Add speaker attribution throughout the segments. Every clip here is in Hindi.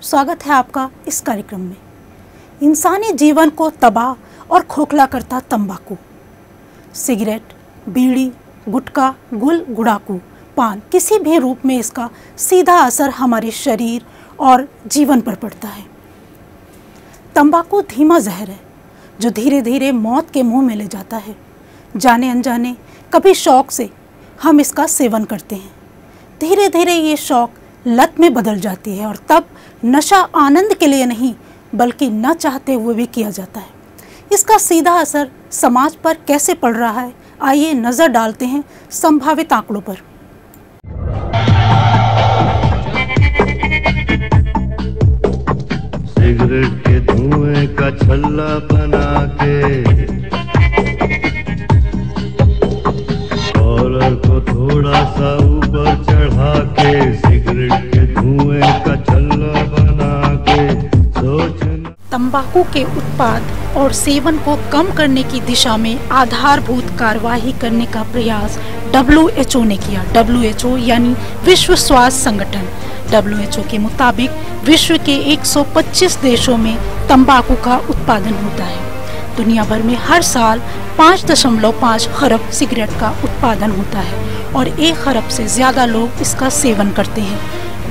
Speaker 1: स्वागत है आपका इस कार्यक्रम में। इंसानी जीवन को तबाह और खोखला करता तंबाकू, सिगरेट, बीड़ी, गुटखा, गुल, गुड़ाकू, पान, किसी भी रूप में इसका सीधा असर हमारे शरीर और जीवन पर पड़ता है। तंबाकू धीमा जहर है जो धीरे धीरे मौत के मुंह में ले जाता है। जाने अनजाने कभी शौक से हम इसका सेवन करते हैं। धीरे धीरे ये शौक लत में बदल जाती है और तब नशा आनंद के लिए नहीं बल्कि न चाहते हुए भी किया जाता है। इसका सीधा असर समाज पर कैसे पड़ रहा है, आइए नज़र डालते हैं संभावित आंकड़ों पर।
Speaker 2: सिगरेट के धुएं का छल्ला बना के कॉलर को थोड़ा सा ऊपर चढ़ा के, सिगरेट के धुएं का छल्ला बना के सोचना।
Speaker 1: तंबाकू के उत्पाद और सेवन को कम करने की दिशा में आधारभूत कार्यवाही करने का प्रयास WHO ने किया। WHO यानी विश्व स्वास्थ्य संगठन। WHO के मुताबिक विश्व के 125 देशों में तंबाकू का उत्पादन होता है। दुनिया भर में हर साल 5.5 खरब सिगरेट का उत्पादन होता है और 1 खरब से ज़्यादा लोग इसका सेवन करते हैं।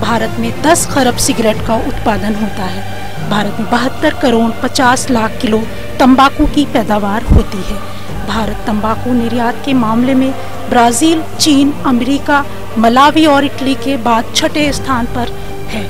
Speaker 1: भारत में 10 खरब सिगरेट का उत्पादन होता है। भारत में 72 करोड़ 50 लाख किलो तंबाकू की पैदावार होती है। भारत तंबाकू निर्यात के मामले में ब्राज़ील, चीन, अमेरिका, मलावी और इटली के बाद 6ठे स्थान पर है।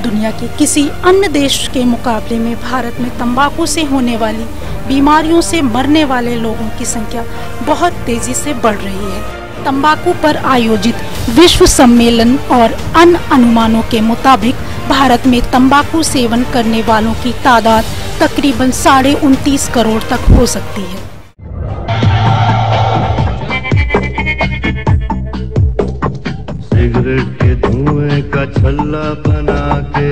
Speaker 1: दुनिया के किसी अन्य देश के मुकाबले में भारत में तंबाकू से होने वाली बीमारियों से मरने वाले लोगों की संख्या बहुत तेजी से बढ़ रही है। तंबाकू पर आयोजित विश्व सम्मेलन और अन्य अनुमानों के मुताबिक भारत में तंबाकू सेवन करने वालों की तादाद तकरीबन 29.5 करोड़ तक हो सकती है।
Speaker 2: सिगरेट के धुएं का छल्ला बना के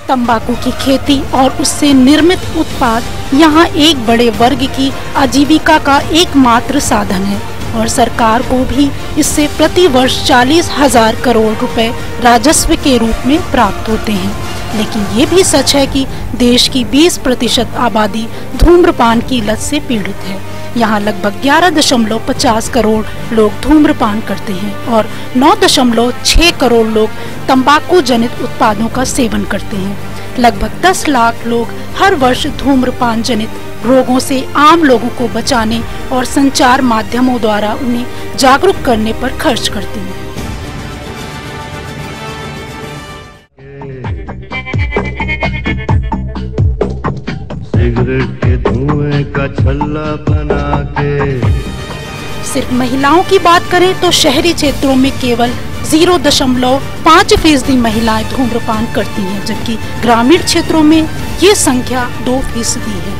Speaker 1: तंबाकू की खेती और उससे निर्मित उत्पाद यहाँ एक बड़े वर्ग की आजीविका का एकमात्र साधन है और सरकार को भी इससे प्रति वर्ष 40,000 करोड़ रुपए राजस्व के रूप में प्राप्त होते हैं। लेकिन ये भी सच है कि देश की 20% आबादी धूम्रपान की लत से पीड़ित है। यहाँ लगभग 11.50 करोड़ लोग धूम्रपान करते हैं और 9.6 करोड़ लोग तंबाकू जनित उत्पादों का सेवन करते हैं। लगभग 10 लाख लोग हर वर्ष धूम्रपान जनित रोगों से आम लोगों को बचाने और संचार माध्यमों द्वारा उन्हें जागरूक करने पर खर्च करते हैं।
Speaker 2: सिगरेट के धुएं का छल्ला बना के।
Speaker 1: सिर्फ महिलाओं की बात करें तो शहरी क्षेत्रों में केवल 0.5% महिलाएं धूम्रपान करती हैं, जबकि ग्रामीण क्षेत्रों में ये संख्या 2% है।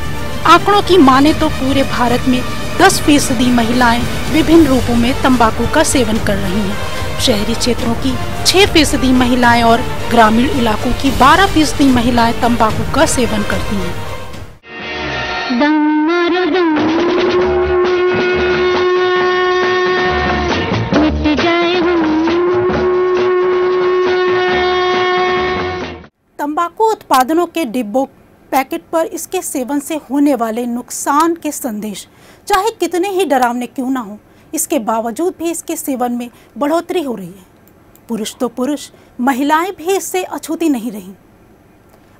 Speaker 1: आंकड़ों की माने तो पूरे भारत में 10% महिलाएं विभिन्न रूपों में तंबाकू का सेवन कर रही हैं। शहरी क्षेत्रों की 6% महिलाएं और ग्रामीण इलाकों की 12% महिलाएं तंबाकू का सेवन करती हैं। तंबाकू उत्पादनों के डिब्बों, पैकेट पर इसके सेवन से होने वाले नुकसान के संदेश चाहे कितने ही डरावने क्यों ना हो, इसके बावजूद भी इसके सेवन में बढ़ोतरी हो रही है। पुरुष तो पुरुष, महिलाएं भी इससे अछूती नहीं रहीं।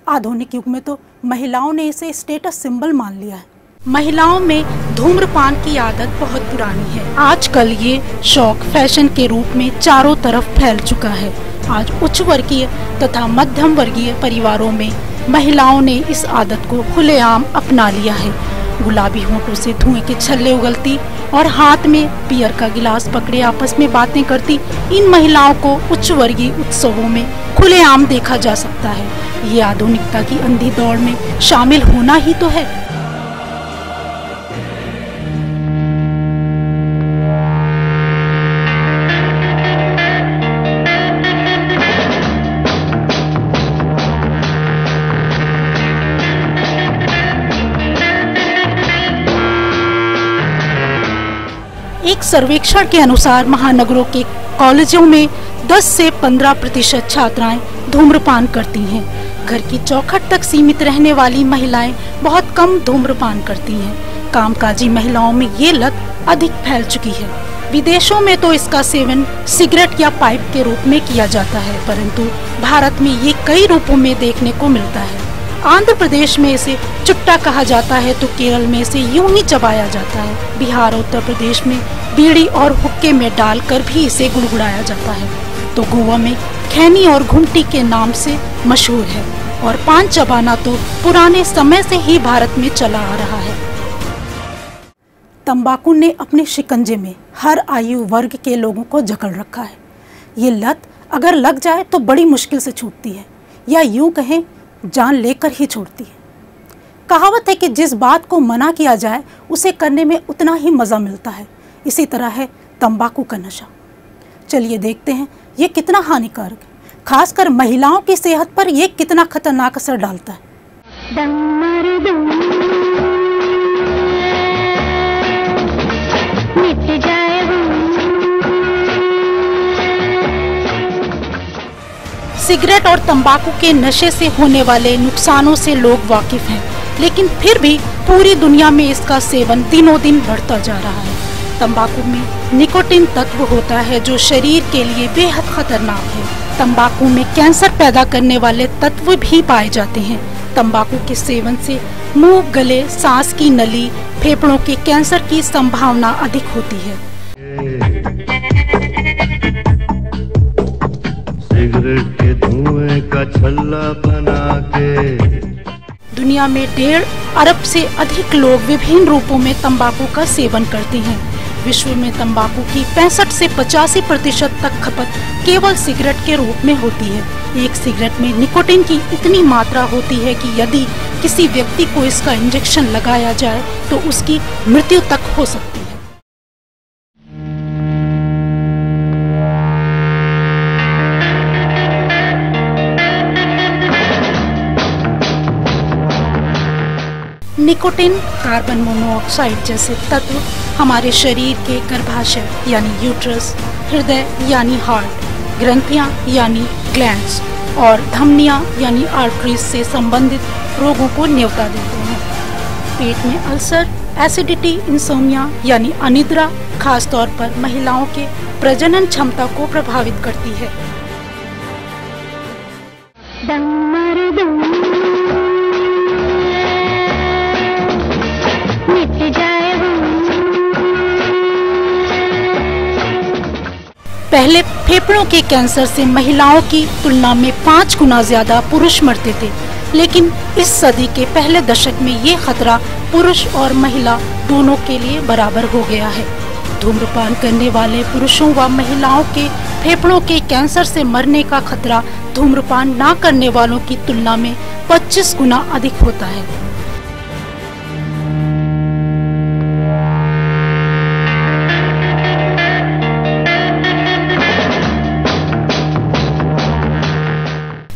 Speaker 1: आधुनिक युग में तो महिलाओं ने इसे स्टेटस सिंबल मान लिया है। महिलाओं में धूम्रपान की आदत बहुत पुरानी है। आजकल ये शौक फैशन के रूप में चारों तरफ फैल चुका है। आज उच्च वर्गीय तथा मध्यम वर्गीय परिवारों में महिलाओं ने इस आदत को खुलेआम अपना लिया है। गुलाबी होंठों से धुएं के छल्ले उगलती और हाथ में बियर का गिलास पकड़े आपस में बातें करती इन महिलाओं को उच्च वर्गीय उत्सवों में खुलेआम देखा जा सकता है। ये आधुनिकता की अंधी दौड़ में शामिल होना ही तो है। एक सर्वेक्षण के अनुसार महानगरों के कॉलेजों में 10 से 15% छात्राएं धूम्रपान करती हैं। घर की चौखट तक सीमित रहने वाली महिलाएं बहुत कम धूम्रपान करती हैं। कामकाजी महिलाओं में ये लत अधिक फैल चुकी है। विदेशों में तो इसका सेवन सिगरेट या पाइप के रूप में किया जाता है, परंतु भारत में ये कई रूपों में देखने को मिलता है। आंध्र प्रदेश में इसे चुट्टा कहा जाता है तो केरल में इसे यूं ही चबाया जाता है। बिहार और उत्तर प्रदेश में बीड़ी और हुक्के में डालकर भी इसे गुड़गुड़ाया जाता है। तो गोवा में खैनी और घुंटी के नाम से मशहूर है और पान चबाना तो पुराने समय से ही भारत में चला आ रहा है। तंबाकू ने अपने शिकंजे में हर आयु वर्ग के लोगों को जकड़ रखा है। ये लत अगर लग जाए तो बड़ी मुश्किल से छूटती है, या यूं कहें जान लेकर ही छोड़ती है। कहावत है कि जिस बात को मना किया जाए उसे करने में उतना ही मज़ा मिलता है। इसी तरह है तंबाकू का नशा। चलिए देखते हैं ये कितना हानिकारक है, खासकर महिलाओं की सेहत पर ये कितना खतरनाक असर डालता है। सिगरेट और तंबाकू के नशे से होने वाले नुकसानों से लोग वाकिफ हैं, लेकिन फिर भी पूरी दुनिया में इसका सेवन दिनों दिन बढ़ता जा रहा है। तंबाकू में निकोटिन तत्व होता है जो शरीर के लिए बेहद खतरनाक है। तंबाकू में कैंसर पैदा करने वाले तत्व भी पाए जाते हैं। तंबाकू के सेवन से मुंह, गले, सांस की नली, फेफड़ों के कैंसर की संभावना अधिक होती है।
Speaker 2: सिगरेट के धुएं का छल्ला बना के
Speaker 1: दुनिया में 1.5 अरब से अधिक लोग विभिन्न रूपों में तंबाकू का सेवन करते हैं। विश्व में तंबाकू की 65 से 85% तक खपत केवल सिगरेट के रूप में होती है। एक सिगरेट में निकोटिन की इतनी मात्रा होती है कि यदि किसी व्यक्ति को इसका इंजेक्शन लगाया जाए तो उसकी मृत्यु तक हो सकती है। निकोटिन, कार्बन मोनोऑक्साइड जैसे तत्व हमारे शरीर के गर्भाशय यानी यूट्रस, हृदय यानी हार्ट, ग्रंथियां यानी ग्लैंड्स और धमनियां यानी आर्टरीज से संबंधित रोगों को न्योता देते हैं। पेट में अल्सर, एसिडिटी, इंसोम्निया यानी अनिद्रा खासतौर पर महिलाओं के प्रजनन क्षमता को प्रभावित करती है। पहले फेफड़ों के कैंसर से महिलाओं की तुलना में 5 गुना ज्यादा पुरुष मरते थे, लेकिन इस सदी के पहले दशक में ये खतरा पुरुष और महिला दोनों के लिए बराबर हो गया है। धूम्रपान करने वाले पुरुषों व महिलाओं के फेफड़ों के कैंसर से मरने का खतरा धूम्रपान ना करने वालों की तुलना में 25 गुना अधिक होता है।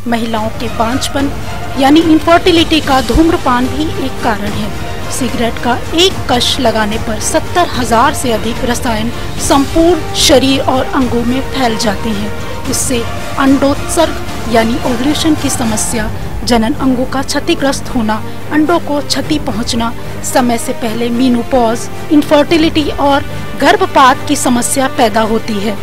Speaker 1: महिलाओं के बांझपन यानी इनफर्टिलिटी का धूम्रपान भी एक कारण है। सिगरेट का एक कश लगाने पर 70,000 से अधिक रसायन संपूर्ण शरीर और अंगों में फैल जाते हैं। इससे अंडोत्सर्ग यानी ओव्यूलेशन की समस्या, जनन अंगों का क्षतिग्रस्त होना, अंडों को क्षति पहुंचना, समय से पहले मीनोपॉज, इनफर्टिलिटी और गर्भपात की समस्या पैदा होती है।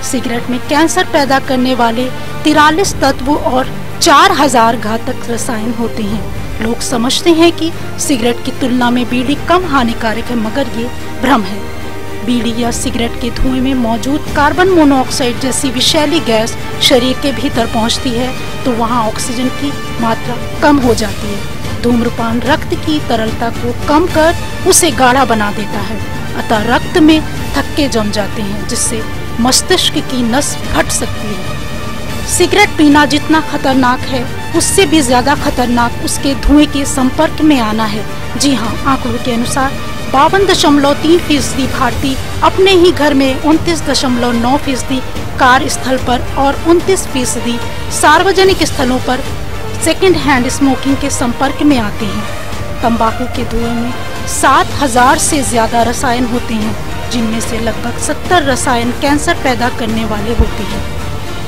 Speaker 1: सिगरेट में कैंसर पैदा करने वाले 43 तत्व और 4000 घातक रसायन होते हैं। लोग समझते हैं कि सिगरेट की तुलना में बीड़ी कम हानिकारक है, मगर ये भ्रम है। बीड़ी या सिगरेट के धुएं में मौजूद कार्बन मोनोऑक्साइड जैसी विषैली गैस शरीर के भीतर पहुंचती है तो वहां ऑक्सीजन की मात्रा कम हो जाती है। धूम्रपान रक्त की तरलता को कम कर उसे गाढ़ा बना देता है, अतः रक्त में थक्के जम जाते हैं जिससे मस्तिष्क की नस फट सकती है। सिगरेट पीना जितना खतरनाक है उससे भी ज्यादा खतरनाक उसके धुएं के संपर्क में आना है। जी हाँ, आंकड़ों के अनुसार 52.3% भारतीय अपने ही घर में, 29.9% कार्यस्थल पर और 29% सार्वजनिक स्थलों पर सेकेंड हैंड स्मोकिंग के संपर्क में आते हैं। तंबाकू के धुएं में 7000 से ज्यादा रसायन होते हैं जिनमें से लगभग 70 रसायन कैंसर पैदा करने वाले होते हैं।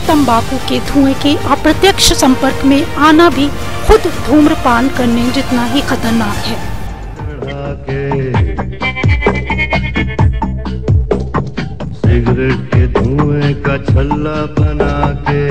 Speaker 1: तंबाकू के धुएं के अप्रत्यक्ष संपर्क में आना भी खुद धूम्रपान करने जितना ही खतरनाक है।
Speaker 2: सिगरेट के धुएं का छल्ला बना के।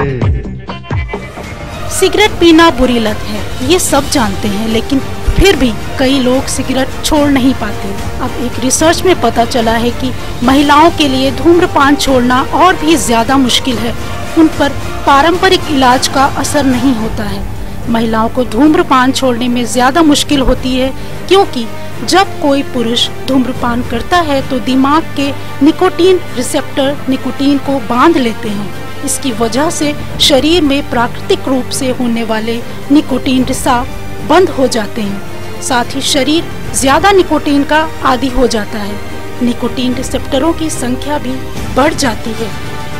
Speaker 1: सिगरेट पीना बुरी लत है, ये सब जानते हैं, लेकिन फिर भी कई लोग सिगरेट छोड़ नहीं पाते। अब एक रिसर्च में पता चला है कि महिलाओं के लिए धूम्रपान छोड़ना और भी ज्यादा मुश्किल है। उन पर पारंपरिक इलाज का असर नहीं होता है। महिलाओं को धूम्रपान छोड़ने में ज्यादा मुश्किल होती है, क्योंकि जब कोई पुरुष धूम्रपान करता है तो दिमाग के निकोटीन रिसेप्टर निकोटीन को बांध लेते हैं। इसकी वजह से शरीर में प्राकृतिक रूप से होने वाले निकोटीन रिसाव बंद हो जाते हैं। साथ ही शरीर ज्यादा निकोटीन का आदी हो जाता है। निकोटीन रिसेप्टरों की संख्या भी बढ़ जाती है।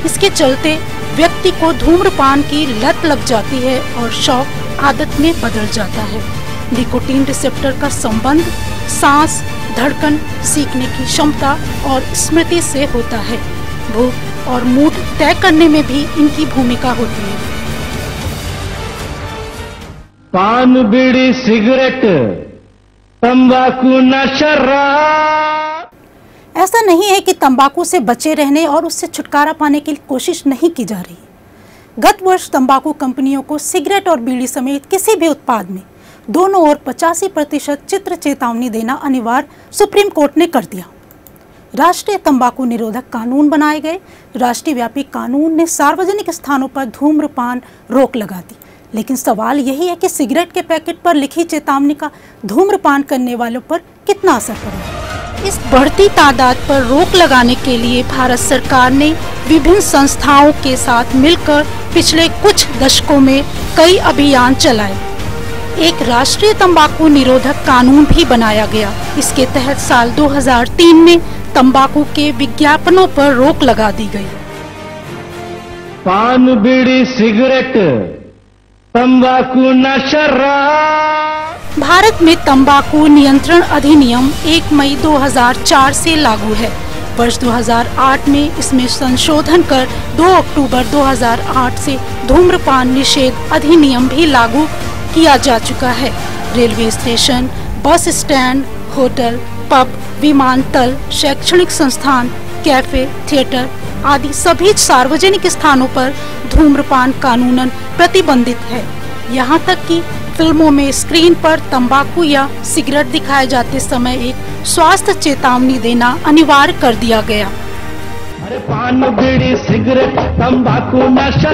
Speaker 1: इसके चलते व्यक्ति को धूम्रपान की लत लग जाती है और शौक आदत में बदल जाता है। निकोटीन रिसेप्टर का संबंध सांस, धड़कन, सीखने की क्षमता और स्मृति से होता है। भूख और मूड तय करने में भी इनकी भूमिका होती है।
Speaker 3: पान, बीड़ी, सिगरेट, तंबाकू, नशा।
Speaker 1: ऐसा नहीं है कि तंबाकू से बचे रहने और उससे छुटकारा पाने की कोशिश नहीं की जा रही। गत वर्ष तंबाकू कंपनियों को सिगरेट और बीड़ी समेत किसी भी उत्पाद में दोनों ओर 85% चित्र चेतावनी देना अनिवार्य सुप्रीम कोर्ट ने कर दिया। राष्ट्रीय तंबाकू निरोधक कानून बनाए गए। राष्ट्रीय व्यापी कानून ने सार्वजनिक स्थानों पर धूम्रपान रोक लगा दी। लेकिन सवाल यही है कि सिगरेट के पैकेट पर लिखी चेतावनी का धूम्रपान करने वालों पर कितना असर पड़ा। इस बढ़ती तादाद पर रोक लगाने के लिए भारत सरकार ने विभिन्न संस्थाओं के साथ मिलकर पिछले कुछ दशकों में कई अभियान चलाए। एक राष्ट्रीय तंबाकू निरोधक कानून भी बनाया गया। इसके तहत साल 2003 में तंबाकू के विज्ञापनों पर रोक लगा दी गई।
Speaker 3: पान, बीड़ी, सिगरेट, तंबाकू, नशा।
Speaker 1: भारत में तंबाकू नियंत्रण अधिनियम 1 मई 2004 से लागू है। वर्ष 2008 में इसमें संशोधन कर 2 अक्टूबर 2008 से धूम्रपान निषेध अधिनियम भी लागू किया जा चुका है। Railway station, bus stand, hotel, pub, विमानतल, शैक्षणिक संस्थान, कैफे, थिएटर आदि सभी सार्वजनिक स्थानों पर धूम्रपान कानूनन प्रतिबंधित है। यहाँ तक कि फिल्मों में स्क्रीन पर तंबाकू या सिगरेट दिखाए जाते समय एक स्वास्थ्य चेतावनी देना अनिवार्य कर दिया गया।
Speaker 3: अरे पान, बीड़ी, सिगरेट, तंबाकू, नशा।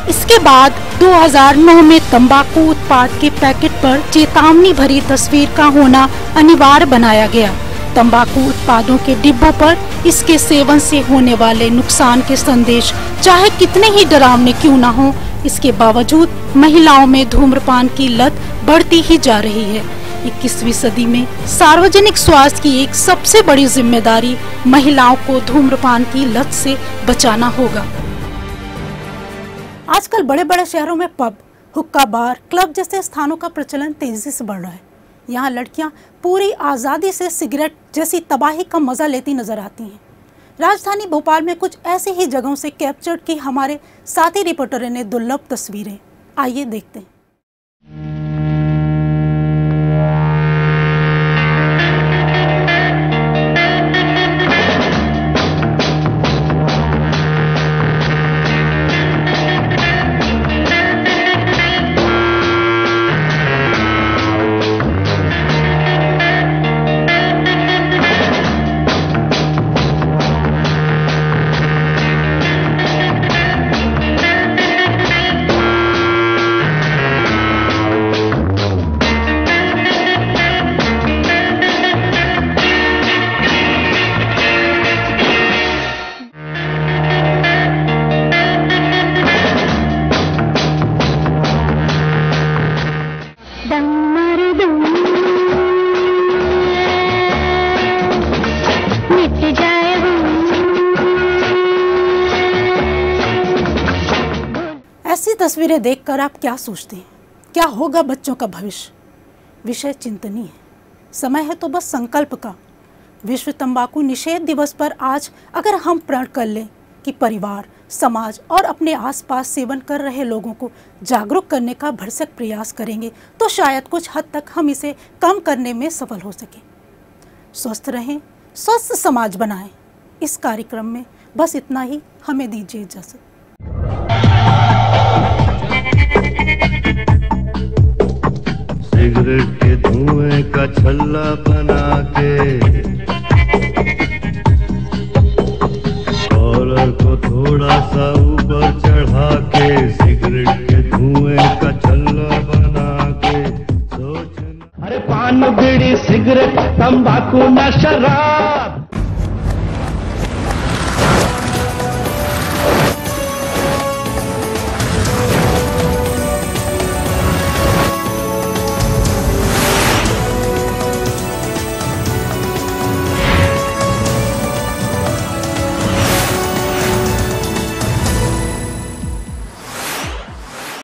Speaker 1: इसके बाद 2009 में तंबाकू उत्पाद के पैकेट पर चेतावनी भरी तस्वीर का होना अनिवार्य बनाया गया। तंबाकू उत्पादों के डिब्बों पर इसके सेवन से होने वाले नुकसान के संदेश चाहे कितने ही डरावने क्यों न हो, इसके बावजूद महिलाओं में धूम्रपान की लत बढ़ती ही जा रही है। 21वीं सदी में सार्वजनिक स्वास्थ्य की एक सबसे बड़ी जिम्मेदारी महिलाओं को धूम्रपान की लत से बचाना होगा। आजकल बड़े बड़े शहरों में पब, हुक्का बार, क्लब जैसे स्थानों का प्रचलन तेजी से बढ़ रहा है। यहाँ लड़कियाँ पूरी आज़ादी से सिगरेट जैसी तबाही का मजा लेती नजर आती हैं। राजधानी भोपाल में कुछ ऐसी ही जगहों से कैप्चर्ड की हमारे साथी रिपोर्टरों ने दुर्लभ तस्वीरें। आइए देखते हैं। ऐसी तस्वीरें देखकर आप क्या सोचते हैं? क्या होगा बच्चों का भविष्य? विषय चिंतनीय है। समय है तो बस संकल्प का। विश्व तंबाकू निषेध दिवस पर आज अगर हम प्रण कर लें कि परिवार, समाज और अपने आसपास सेवन कर रहे लोगों को जागरूक करने का भरसक प्रयास करेंगे तो शायद कुछ हद तक हम इसे कम करने में सफल हो सकें। स्वस्थ रहें, स्वस्थ समाज बनाएं। इस कार्यक्रम में बस इतना ही, हमें दीजिए इजाजत।
Speaker 2: सिगरेट के धुएं का छल्ला बना के कॉलर को थोड़ा सा ऊपर चढ़ा के, सिगरेट के धुएं का छल्ला बना के सोचना।
Speaker 3: अरे पान बीड़ी सिगरेट तंबाकू न शराब,